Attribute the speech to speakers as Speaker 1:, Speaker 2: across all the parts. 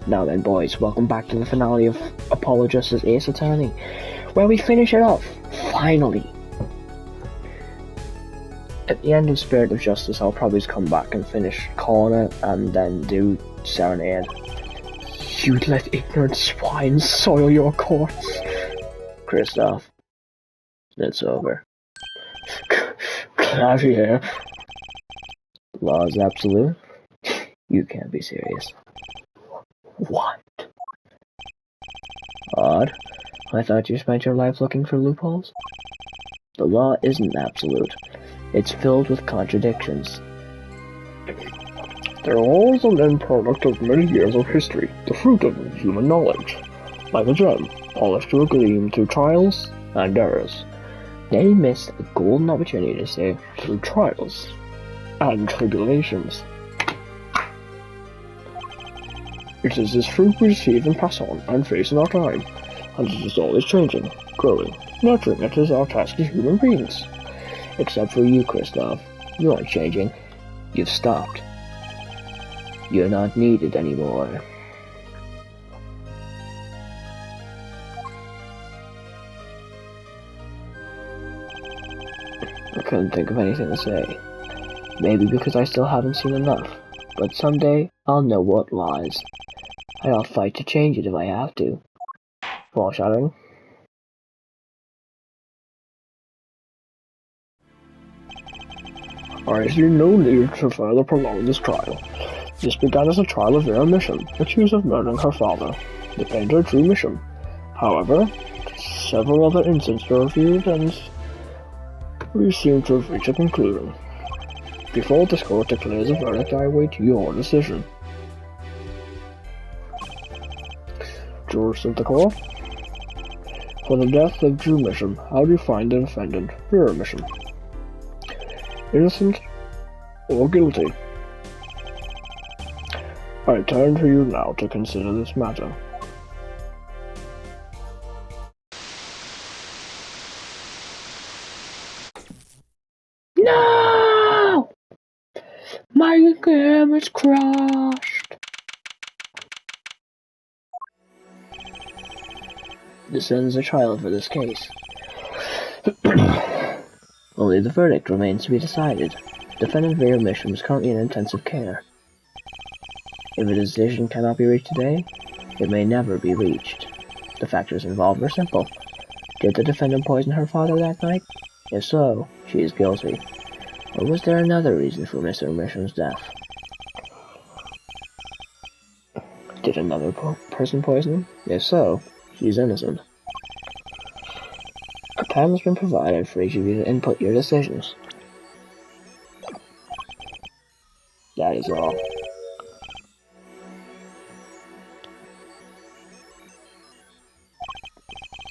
Speaker 1: Now then, boys, welcome back to the finale of Apollo Justice Ace Attorney, where we finish it off, finally. At the end of Spirit of Justice, I'll probably just come back and finish calling it, and then do Serenade. You let ignorant swine soil your courts. Kristoff, it's over. Clavier. Law is absolute? You can't be serious. What? Odd. I thought you spent your life looking for loopholes? The law isn't absolute. It's filled with contradictions.
Speaker 2: They're all the end product of many years of history, the fruit of human knowledge. Like a gem, polished to a gleam through trials and errors.
Speaker 1: They missed a golden opportunity to say,
Speaker 2: through trials and tribulations. It is this fruit we receive and pass on and face in our time, and it is always changing, growing, nurturing. It is our task as human beings.
Speaker 1: Except for you, Kristoff. You aren't changing. You've stopped. You're not needed anymore. I couldn't think of anything to say. Maybe because I still haven't seen enough. But someday, I'll know what lies. And I'll fight to change it if I have to. Foreshadowing.
Speaker 2: I see no need to further prolong this trial. This began as a trial of Vera Mission, accused of murdering her father, the painter Drew Mission. However, several other incidents were reviewed and we seem to have reached a conclusion. Before this court declares a verdict, I await your decision. Jurors of the court. For the death of Drew Mission, how do you find the defendant, Vera Mission? Innocent or guilty? I turn to you now to consider this matter.
Speaker 1: No! My game is crashed! This ends the trial for this case. Only the verdict remains to be decided. Defendant Vera Mission is currently in intensive care. If a decision cannot be reached today, it may never be reached. The factors involved are simple. Did the defendant poison her father that night? If so, she is guilty. Or was there another reason for Mr. Mission's death? Did another person poison him? If so, she's innocent. Time has been provided for each of you to input your decisions. That is all.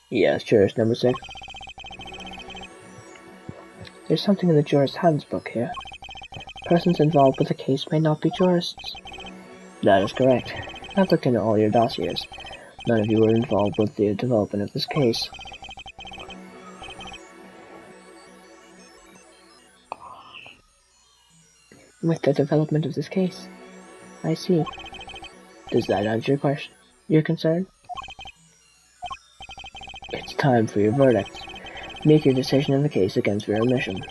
Speaker 1: Yes, jurist number 6. There's something in the jurist handbook here. Persons involved with the case may not be jurists. That is correct. I've looked into all your dossiers. None of you were involved with the development of this case. With the development of this case. I see. Does that answer your question? Your concern? It's time for your verdict. Make your decision in the case against Vera Mission.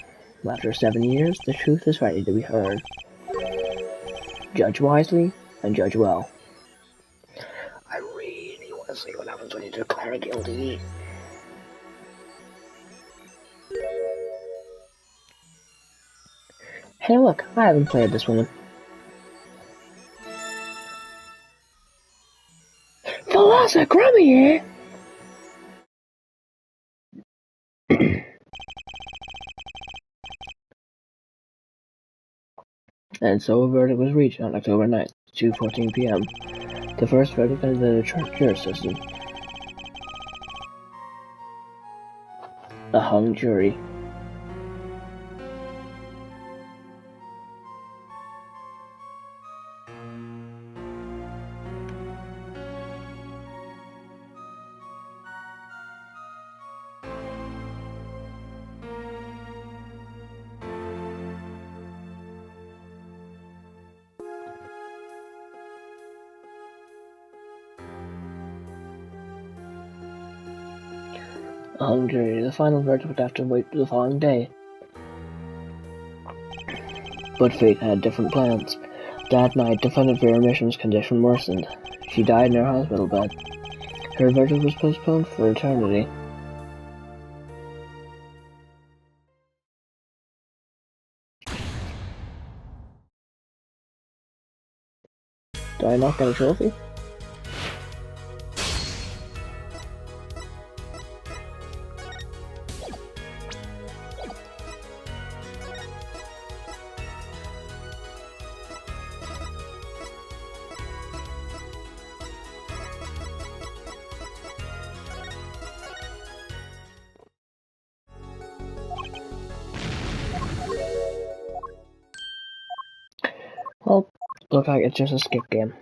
Speaker 1: After 7 years, the truth is ready to be heard. Judge wisely and judge well. I really want to see what happens when you declare guilty. Hey look, I haven't played this one. Thalassa Grummy! And so a verdict was reached on October 9th, 2:14 p.m. The first verdict under the jury system. A hung jury. A hung jury. The final verdict would have to wait till the following day. But fate had different plans. That night, defendant Vera Misham's condition worsened. She died in her hospital bed. Her verdict was postponed for eternity. Do I not get a trophy? Well, looks like it's just a skip game.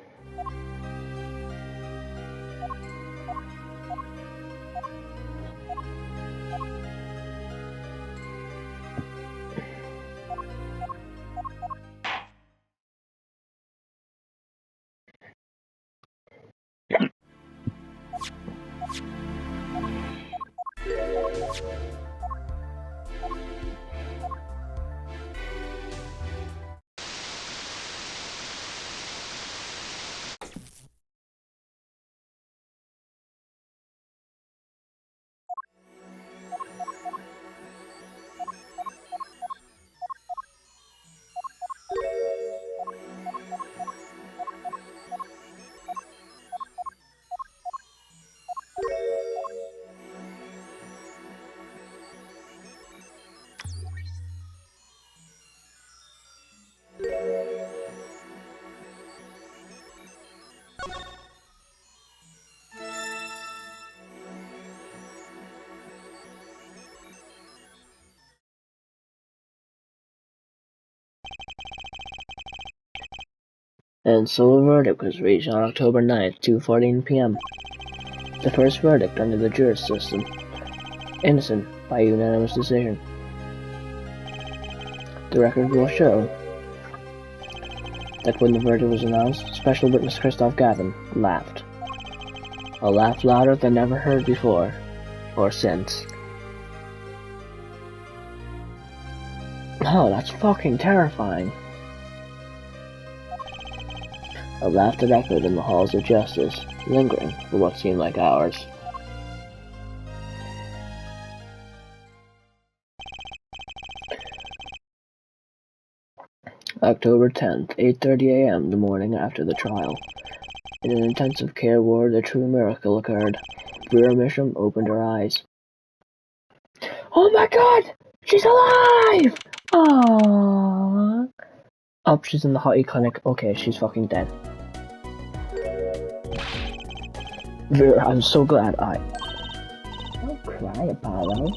Speaker 1: And so a verdict was reached on October 9th, 2:14 p.m. The first verdict under the jury system. Innocent by unanimous decision. The record will show that when the verdict was announced, special witness Christoph Gavin laughed. A laugh louder than ever heard before or since. Oh, that's fucking terrifying. A laugh that echoed in the halls of justice, lingering for what seemed like hours. October 10th, 8:30 a.m., the morning after the trial. In an intensive care ward, a true miracle occurred. Vera Misham opened her eyes. Oh my god! She's alive! Aww. Oh, she's in the Hottie clinic. Okay, she's fucking dead. Vera, I'm so glad Don't cry, Apollo.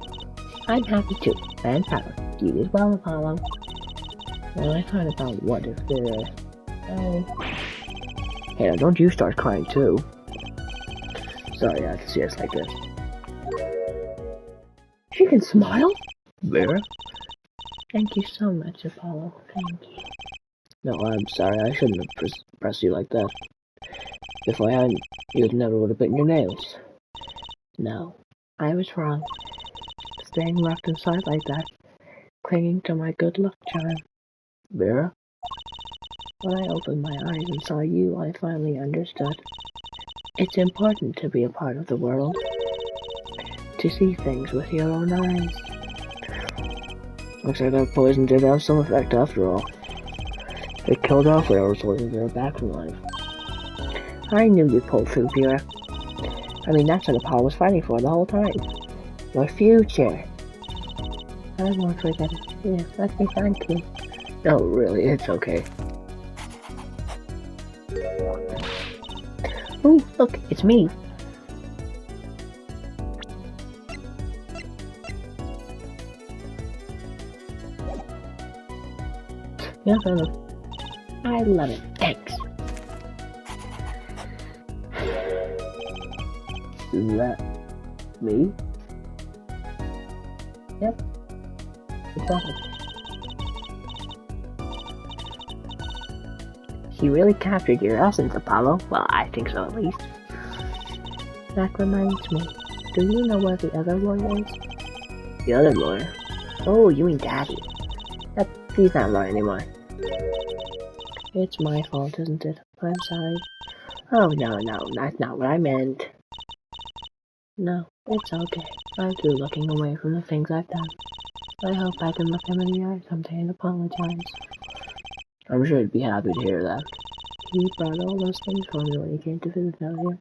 Speaker 1: I'm happy too. And proud. You as well, Apollo. Well, I thought about what if Vera... Hey, now don't you start crying too. Sorry, I have to see us like this. She can smile? Vera? Thank you so much, Apollo. Thank you. No, I'm sorry, I shouldn't have pressed you like that. If I hadn't, you never would have bitten your nails. No, I was wrong. Staying locked inside like that, clinging to my good luck charm. Vera? When I opened my eyes and saw you, I finally understood. It's important to be a part of the world. To see things with your own eyes. Looks like that poison did have some effect after all. It killed off whatever was holding Vera back from life. I knew you'd pull through, Vera. I mean, that's what Apollo was fighting for the whole time. Your future. I won't forget it. Yeah, let me thank you. No, really, it's okay. Ooh, look, it's me. Yeah, fair enough. I love it. Thanks. Is that me? Yep. Exactly. He really captured your essence, Apollo. Well, I think so at least. That reminds me. Do you know where the other boy is? The other boy? Oh, you mean Daddy. He's not right anymore. It's my fault, isn't it? I'm sorry. Oh, no, that's not what I meant. No, it's okay. I'm through looking away from the things I've done. I hope I can look him in the eye someday and apologize. I'm sure he'd be happy to hear that. He brought all those things for me when he came to visit down here.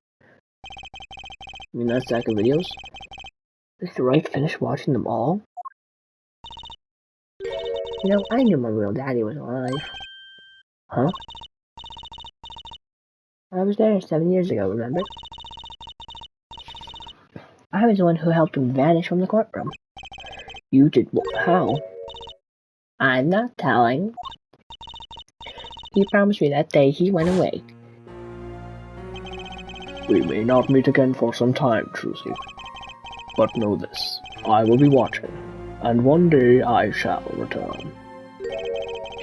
Speaker 1: You mean that stack of videos? Did you right finish watching them all? You know, I knew my real daddy was alive. Huh? I was there 7 years ago, remember? I was the one who helped him vanish from the courtroom. You did what? How? I'm not telling. He promised me that day he went away.
Speaker 2: We may not meet again for some time, Trucy. But know this, I will be watching, and one day I shall return.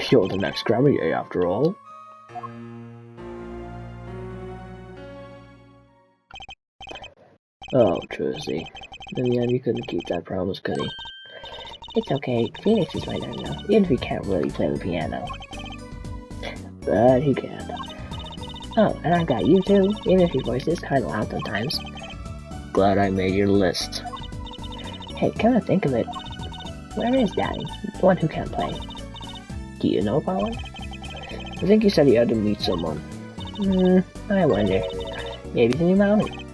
Speaker 2: You're the next Grammy, after all.
Speaker 1: Oh, Trucy. In the end, you couldn't keep that promise, could he? It's okay, Phoenix is right there now, even if he can't really play the piano. But he can. Oh, and I've got you too, even if your voice is kinda loud sometimes.
Speaker 2: Glad I made your list.
Speaker 1: Hey, come to think of it, where is Daddy, the one who can't play? Do you know about him?
Speaker 2: I think he said he had to meet someone.
Speaker 1: I wonder. Maybe the new mommy.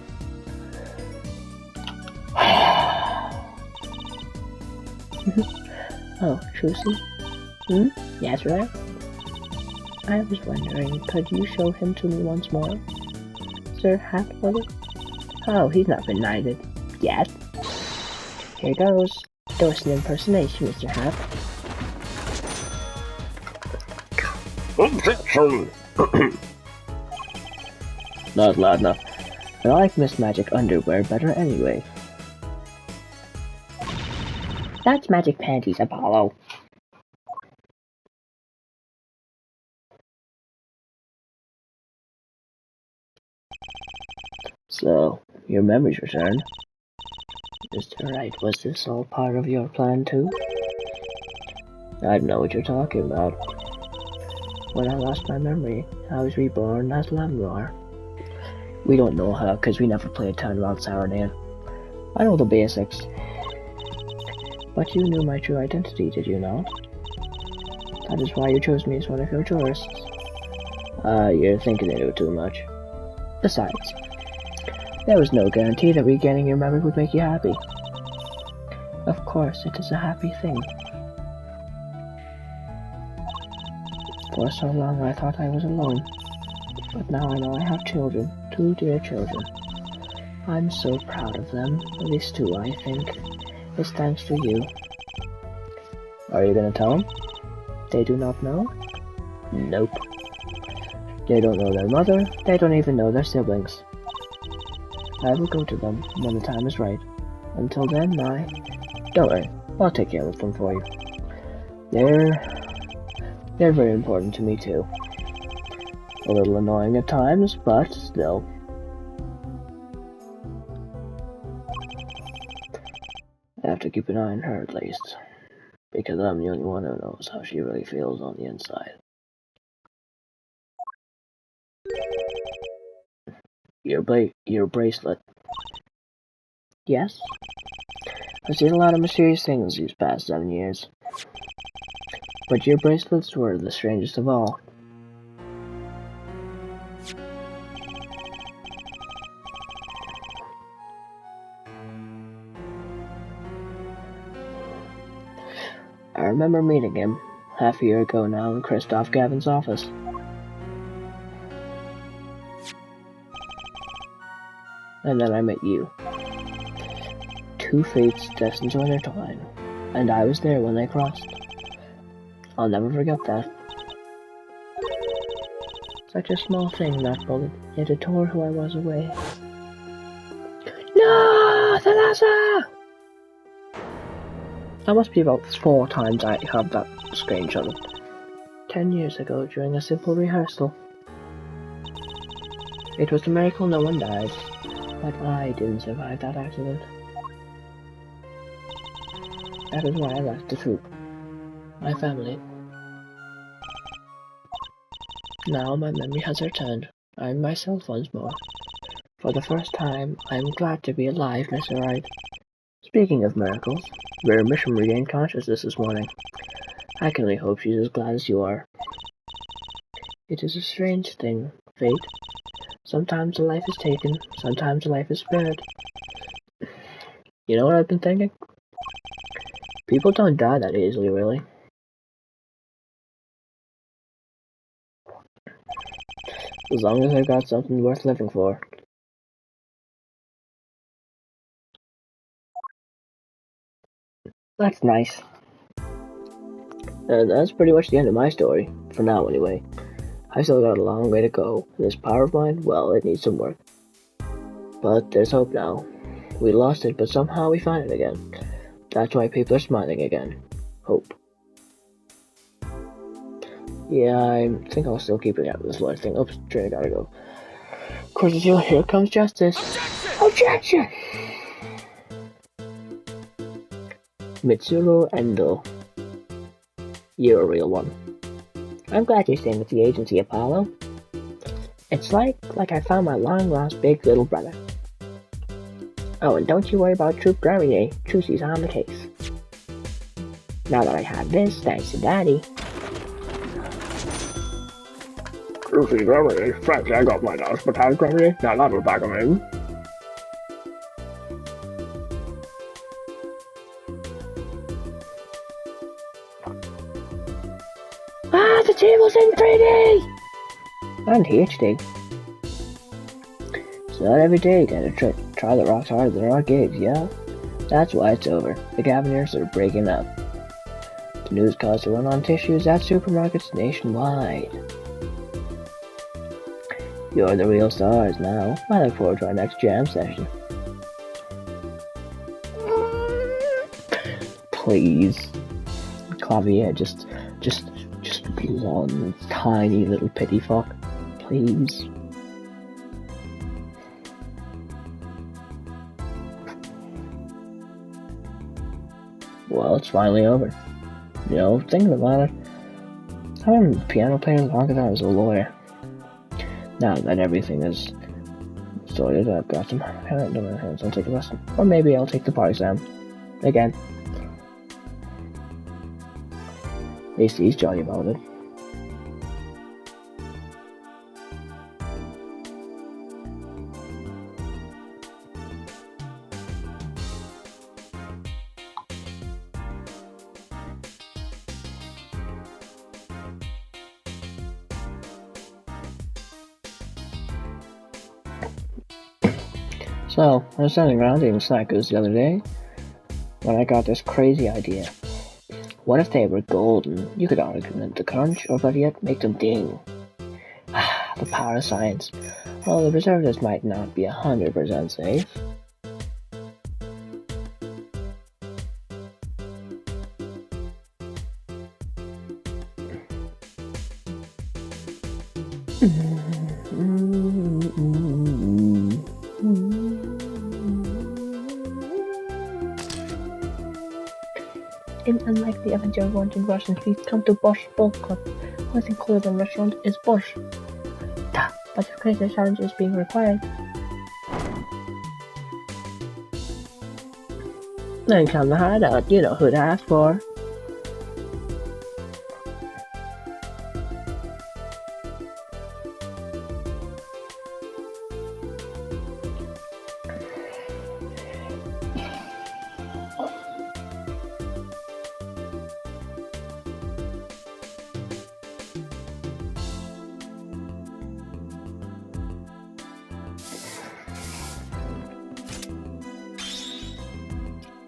Speaker 1: Oh, Trucy? Yes, right? I was wondering, could you show him to me once more? Sir Half-Brother? Oh, he's not been knighted. Yet. Here goes. Do us an impersonation, Mr. Half.
Speaker 2: Not loud enough. I like Miss Magic underwear better anyway.
Speaker 1: That's Magic Panties, Apollo.
Speaker 2: So, your memories returned.
Speaker 1: Mr. Wright, was this all part of your plan too?
Speaker 2: I don't know what you're talking about.
Speaker 1: When I lost my memory, I was reborn as Lemlar.
Speaker 2: We don't know how, because we never played Town Sourdough. I know the basics.
Speaker 1: But you knew my true identity, did you not? That is why you chose me as one of your jurists.
Speaker 2: You're thinking into it too much.
Speaker 1: Besides, there was no guarantee that regaining your memory would make you happy. Of course, it is a happy thing. For so long I thought I was alone, but now I know I have children, 2 dear children. I'm so proud of them, at least 2 I think. It's thanks to you.
Speaker 2: Are you gonna tell them?
Speaker 1: They do not know?
Speaker 2: Nope.
Speaker 1: They don't know their mother, they don't even know their siblings. I will go to them when the time is right. Until then, don't worry, I'll take care of them for you. They're very important to me too. A little annoying at times, but still. I have to keep an eye on her at least, because I'm the only one who knows how she really feels on the inside.
Speaker 2: Your bracelet.
Speaker 1: Yes? I've seen a lot of mysterious things these past 7 years. But your bracelets were the strangest of all. I remember meeting him, half a year ago now, in Christoph Gavin's office. And then I met you. 2 fates destined to intertwine, and I was there when they crossed. I'll never forget that. Such a small thing, that bullet, yet it tore who I was away. No, Thalassa! That must be about 4 times I have that screenshot of it. 10 years ago, during a simple rehearsal. It was a miracle no one died. But I didn't survive that accident. That is why I left the troop. My family. Now my memory has returned. I'm myself once more. For the first time, I'm glad to be alive, Mr. Wright. Speaking of miracles, Rare Mission regained consciousness this morning. I can only hope she's as glad as you are. It is a strange thing, fate. Sometimes a life is taken, sometimes a life is spared. You know what I've been thinking? People don't die that easily, really. As long as I've got something worth living for. That's nice. And that's pretty much the end of my story. For now, anyway. I still got a long way to go. This power of mine, well, it needs some work. But there's hope now. We lost it, but somehow we find it again. That's why people are smiling again. Hope. Yeah, I think I'll still keep it out of this life thing. Oops, train, I gotta go. Of course, here comes justice. Objection! Mitsuru Endo. You're a real one. I'm glad you're staying with the agency, Apollo. It's like I found my long-lost big little brother. Oh, and don't you worry about Troop Guerrier. Trucy's on the case. Now that I have this, thanks to Daddy.
Speaker 2: Trucy Guerrier, frankly, I got my nose, but how's Guerrier? Now that'll back him in.
Speaker 1: Ah, the table's in 3D! And HD. It's not every day you gotta try the rocks harder than arcades, yeah? That's why it's over. The Cavaliers are breaking up. The news caused a run on tissues at supermarkets nationwide. You're the real stars now. I look forward to our next jam session. Please. Clavier, just one tiny little pity fuck. Please. Well, it's finally over. You know, thinking about it, I've been a piano player longer than I was a lawyer. Now that everything is sorted, I've got some talent in my hands. I'll take a lesson. Or maybe I'll take the bar exam. Again. At least he's jolly about it. So, I was standing around eating snackers the other day when I got this crazy idea. What if they were golden? You could argue them to crunch, or better yet, make them ding. Ah, the power of science. Well, the preservatives might not be 100% safe. Unlike the Avenger wanting Russian, please come to Bosch Bulk Club. What's included in the restaurant is Bosch. Duh, but your greater challenge is being required. Then come the hideout, you know who to ask for.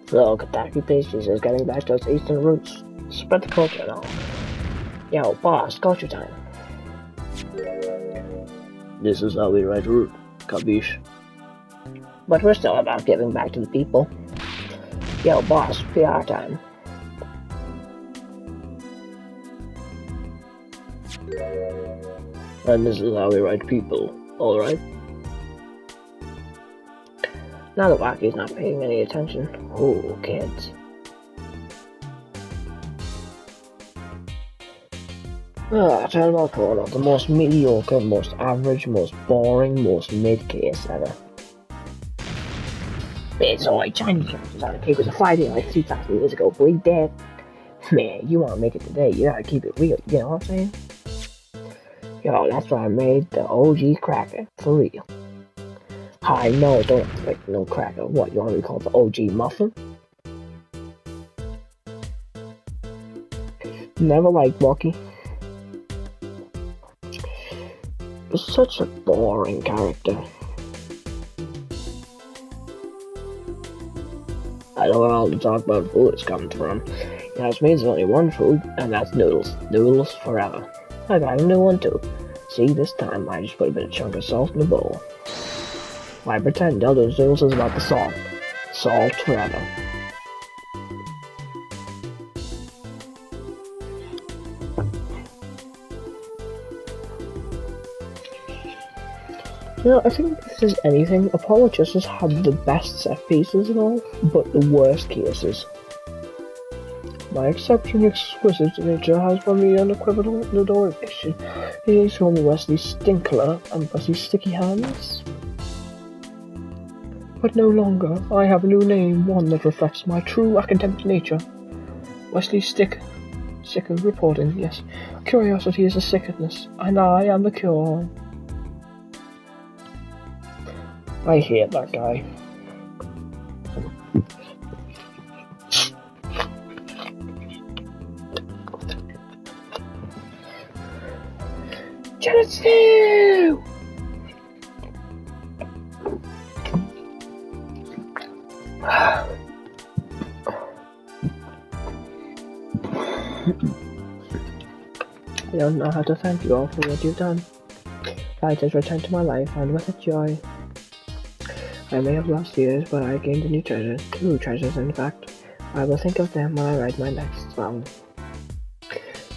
Speaker 1: So, Kentucky Pastries is getting back to its eastern roots. Spread the culture and all. Yo, boss, culture time. This is how we write root, capiche? But we're still about giving back to the people. Yo, boss, PR time. And this is how we write people, alright? Now that Rocky's not paying any attention. Oh, kids. Tell about Corona, the most mediocre, most average, most boring, most mid-case ever. It's alright, Chinese characters on the cake was a Friday like 3,000 years ago, but he dead. Man, you wanna make it today, you gotta keep it real, you know what I'm saying? Yo, that's why I made the OG cracker, for real. I know, don't expect no cracker. What, you wanna be called the OG muffin? Never liked Rocky. Such a boring character. I know where all the talk about food is coming from. You know, it's means there's only one food, and that's noodles. Noodles forever. I got a new one too. See, this time I just put a bit of chunk of salt in the bowl. Why pretend those noodles is about the salt? Salt forever. You know, I think if this is anything, Apollo Justice had the best set pieces and all, but the worst cases. My exceptionally exquisite nature has for me unequivocal adoration. He is from Wesley Stinkler and Wesley Sticky Hands. But no longer. I have a new name, one that reflects my true academic nature. Wesley Sicker reporting, yes. Curiosity is a sickness, and I am the cure. I hate that guy. Genesis! I don't know how to thank you all for what you've done. Light has returned to my life, and with it joy. I may have lost years, but I gained a new treasure. 2 treasures, in fact. I will think of them when I write my next song.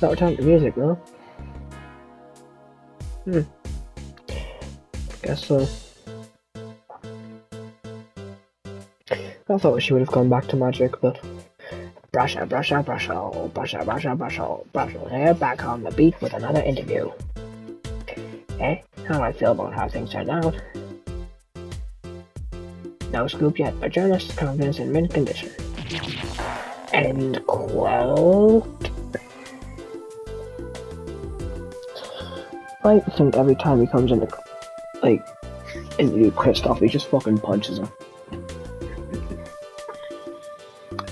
Speaker 1: Now return to music, no? Guess so. I thought she would have gone back to magic, but... Brush out, brush out, brush out, brush out, brush out, brush out, brush out. Here, back on the beat with another interview. Hey, how do I feel about how things turned out? No scoop yet, but journalist confidence in mint condition. End quote. I think every time he comes in, interview Kristoff, he just fucking punches him.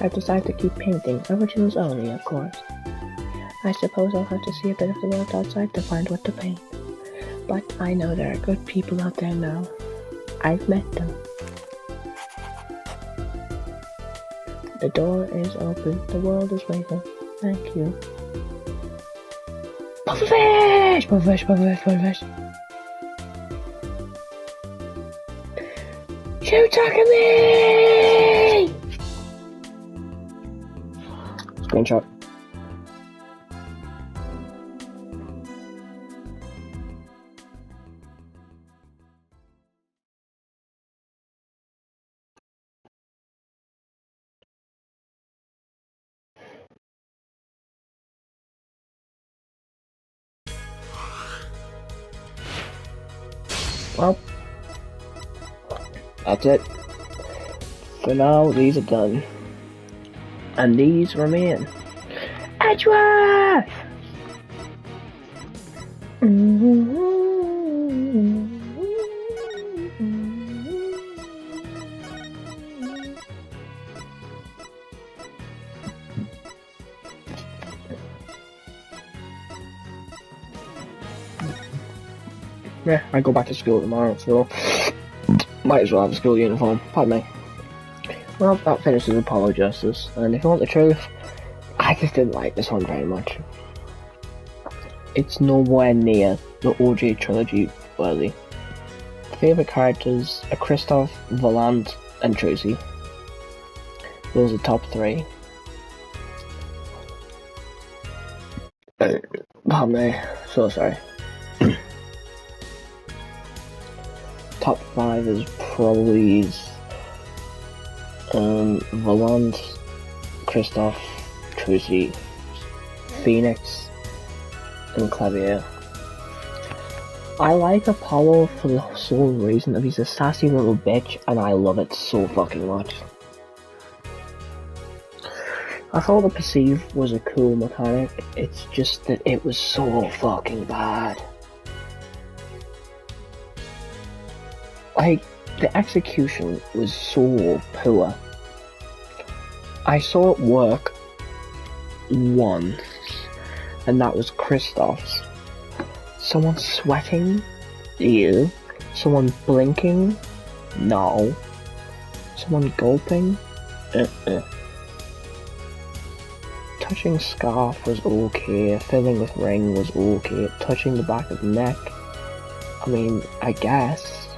Speaker 1: I've decided to keep painting, originals only, of course. I suppose I'll have to see a bit of the world outside to find what to paint. But I know there are good people out there now. I've met them. The door is open, the world is waiting. Thank you. Pufferfish! Pufferfish, pufferfish, pufferfish. Shoot me! Screenshot. Well, that's it. For now, these are done. And these remain. Edgeworth! Yeah, I go back to school tomorrow, so might as well have a school uniform. Pardon me. Well, that finishes Apollo Justice, and if you want the truth, I just didn't like this one very much. It's nowhere near the OG trilogy worthy. Favourite characters are Kristoff, Volant, and Tracy. Those are top 3. Pardon me, so sorry. Top 5 is probably Volant, Kristoff, Trucy, Phoenix, and Clavier. I like Apollo for the sole reason that he's a sassy little bitch, and I love it so fucking much. I thought the Perceive was a cool mechanic, it's just that it was so fucking bad. Like, the execution was so poor. I saw it work once, and that was Kristoff's. Someone sweating? Ew. Someone blinking? No. Someone gulping? Touching Scarf was okay, filling with Ring was okay, touching the back of the neck, I mean, I guess.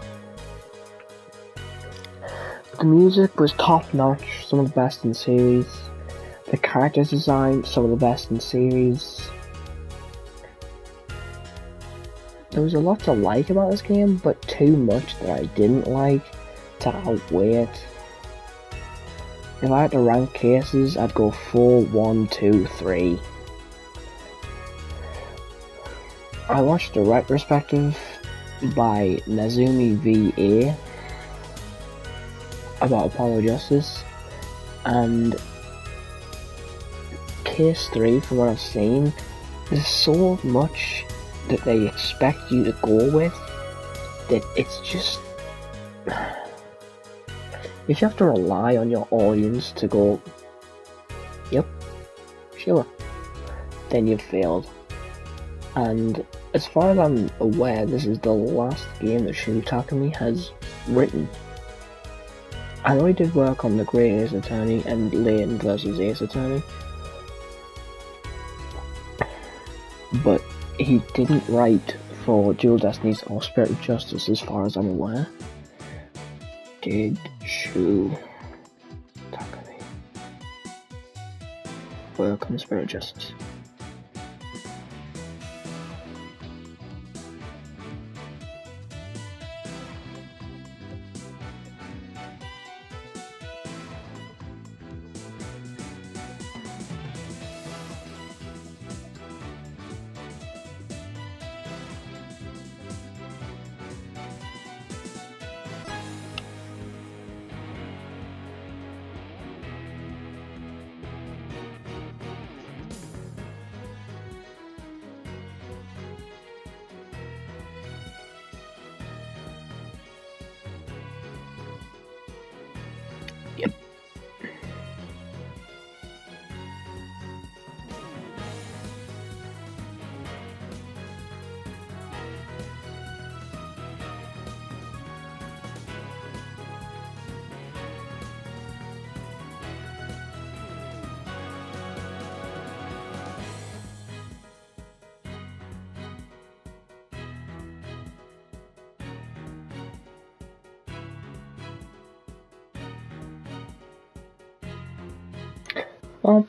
Speaker 1: The music was top notch, some of the best in the series. The character design, some of the best in the series. There was a lot to like about this game, but too much that I didn't like to outweigh it. If I had to rank cases, I'd go 4, 1, 2, 3. I watched a retrospective by Nazumi VA about Apollo Justice, and Case 3, from what I've seen, there's so much that they expect you to go with that it's just... If you have to rely on your audience to go, yep, sure, then you've failed. And as far as I'm aware, this is the last game that Shinji Takumi has written. I know he did work on The Great Ace Attorney and Layton vs Ace Attorney, but he didn't write for Dual Destinies or Spirit of Justice as far as I'm aware. Did Shu Takumi work on Spirit of Justice? Yep. Well,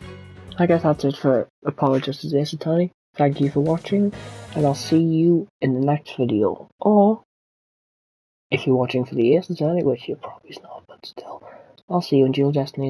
Speaker 1: I guess that's it for Apollo Justice Ace Attorney. Thank you for watching, and I'll see you in the next video. Or, if you're watching for the Ace Attorney, which you're probably not, but still, I'll see you in Dual Destinies.